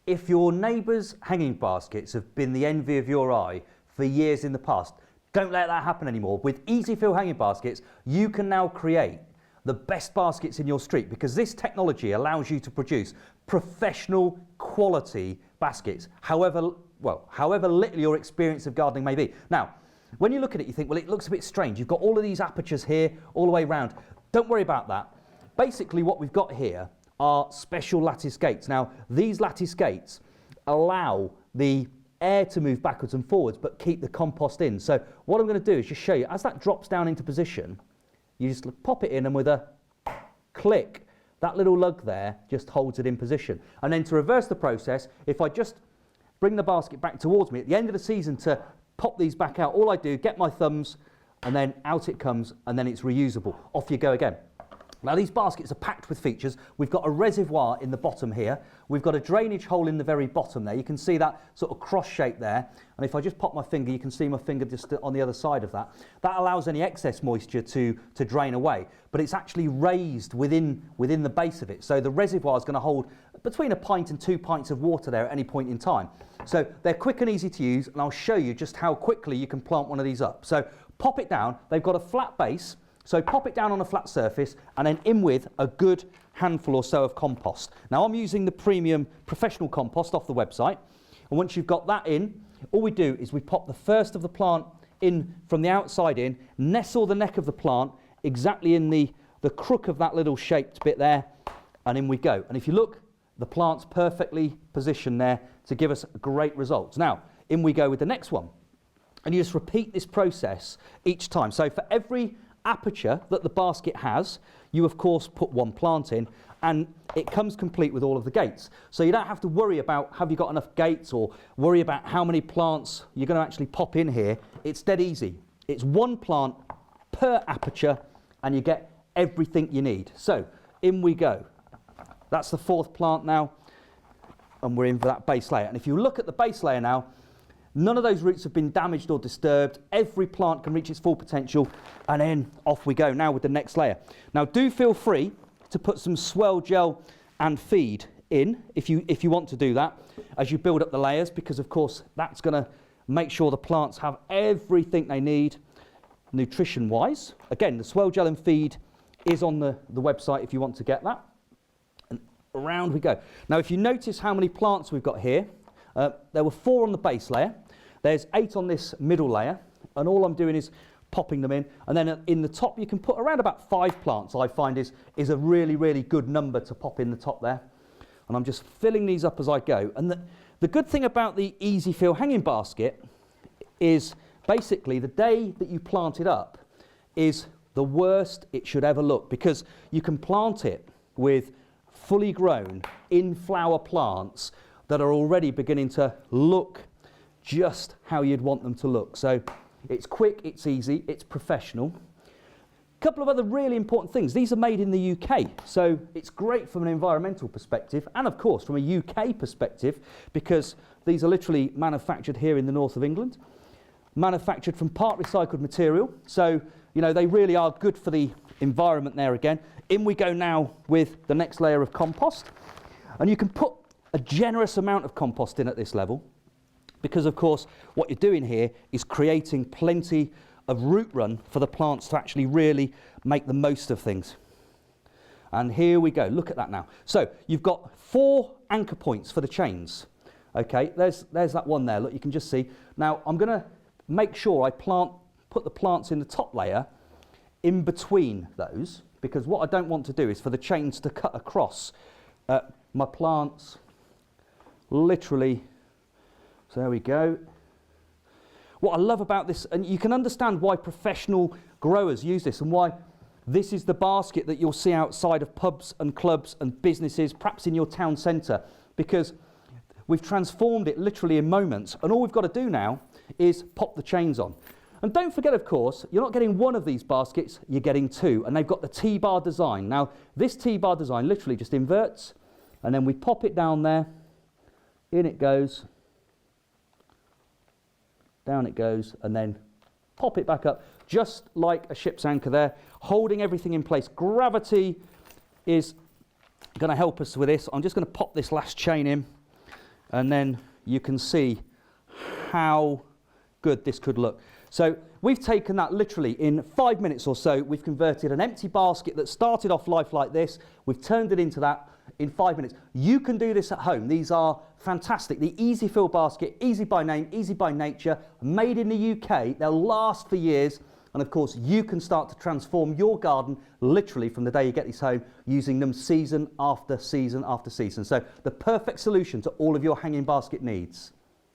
if your neighbour's hanging baskets have been the envy of your eye for years in the past, don't let that happen anymore. With easy fill hanging baskets, you can now create the best baskets in your street, because this technology allows you to produce professional quality baskets, however little your experience of gardening may be. Now, when you look at it, you think, well, it looks a bit strange. You've got all of these apertures here, all the way around. Don't worry about that. Basically, what we've got here are special lattice gates. Now, these lattice gates allow the air to move backwards and forwards, but keep the compost in. So what I'm going to do is just show you, as that drops down into position, you just pop it in, and with a click, that little lug there just holds it in position. And then to reverse the process, if I just bring the basket back towards me at the end of the season to pop these back out, all I do, get my thumbs, and then out it comes, and then it's reusable. Off you go again. Now, these baskets are packed with features. We've got a reservoir in the bottom here. We've got a drainage hole in the very bottom there. You can see that sort of cross shape there. And if I just pop my finger, you can see my finger just on the other side of that. That allows any excess moisture to drain away. But it's actually raised within the base of it. So the reservoir is going to hold between a pint and 2 pints of water there at any point in time. So they're quick and easy to use. And I'll show you just how quickly you can plant one of these up. So pop it down. They've got a flat base. So pop it down on a flat surface, and then in with a good handful or so of compost. Now, I'm using the premium professional compost off the website. And once you've got that in, all we do is we pop the first of the plant in from the outside in, nestle the neck of the plant exactly in the crook of that little shaped bit there, and in we go. And if you look, the plant's perfectly positioned there to give us great results. Now, in we go with the next one. And you just repeat this process each time. So for every aperture that the basket has, you of course put one plant in, and it comes complete with all of the gates. So you don't have to worry about have you got enough gates, or worry about how many plants you're going to actually pop in here. It's dead easy. It's one plant per aperture, and you get everything you need. So in we go. That's the fourth plant now, and we're in for that base layer. And if you look at the base layer now, none of those roots have been damaged or disturbed. Every plant can reach its full potential, and then off we go now with the next layer. Now, do feel free to put some swell gel and feed in if you want to do that as you build up the layers, because of course that's going to make sure the plants have everything they need nutrition wise. Again, the swell gel and feed is on the website if you want to get that. And around we go. Now, if you notice how many plants we've got here, there were 4 on the base layer. There's 8 on this middle layer, and all I'm doing is popping them in. And then in the top, you can put around about 5 plants, I find is a really, really good number to pop in the top there. And I'm just filling these up as I go. And the good thing about the Easy Fill hanging basket is basically the day that you plant it up is the worst it should ever look, because you can plant it with fully grown in-flower plants that are already beginning to look just how you'd want them to look. So it's quick, it's easy, it's professional. A couple of other really important things. These are made in the UK, so it's great from an environmental perspective, and of course from a UK perspective, because these are literally manufactured here in the north of England, manufactured from part recycled material. So, you know, they really are good for the environment there again. In we go now with the next layer of compost, and you can put a generous amount of compost in at this level, because of course what you're doing here is creating plenty of root run for the plants to actually really make the most of things. And here we go, look at that now. So you've got 4 anchor points for the chains. Okay, there's that one there, look, you can just see. Now I'm going to make sure I put the plants in the top layer in between those, because what I don't want to do is for the chains to cut across my plants literally. So there we go. What I love about this, and you can understand why professional growers use this and why this is the basket that you'll see outside of pubs and clubs and businesses, perhaps in your town centre, because we've transformed it literally in moments, and all we've got to do now is pop the chains on. And don't forget, of course, you're not getting one of these baskets, you're getting 2, and they've got the T-bar design. Now, this T-bar design literally just inverts, and then we pop it down there, in it goes, down it goes, and then pop it back up, just like a ship's anchor there, holding everything in place. Gravity is going to help us with this. I'm just going to pop this last chain in, and then you can see how good this could look. So we've taken that literally in 5 minutes or so. We've converted an empty basket that started off life like this. We've turned it into that in 5 minutes. You can do this at home. These are fantastic. The Easy Fill basket, easy by name, easy by nature, made in the UK. They'll last for years. And of course, you can start to transform your garden literally from the day you get these home, using them season after season after season. So the perfect solution to all of your hanging basket needs.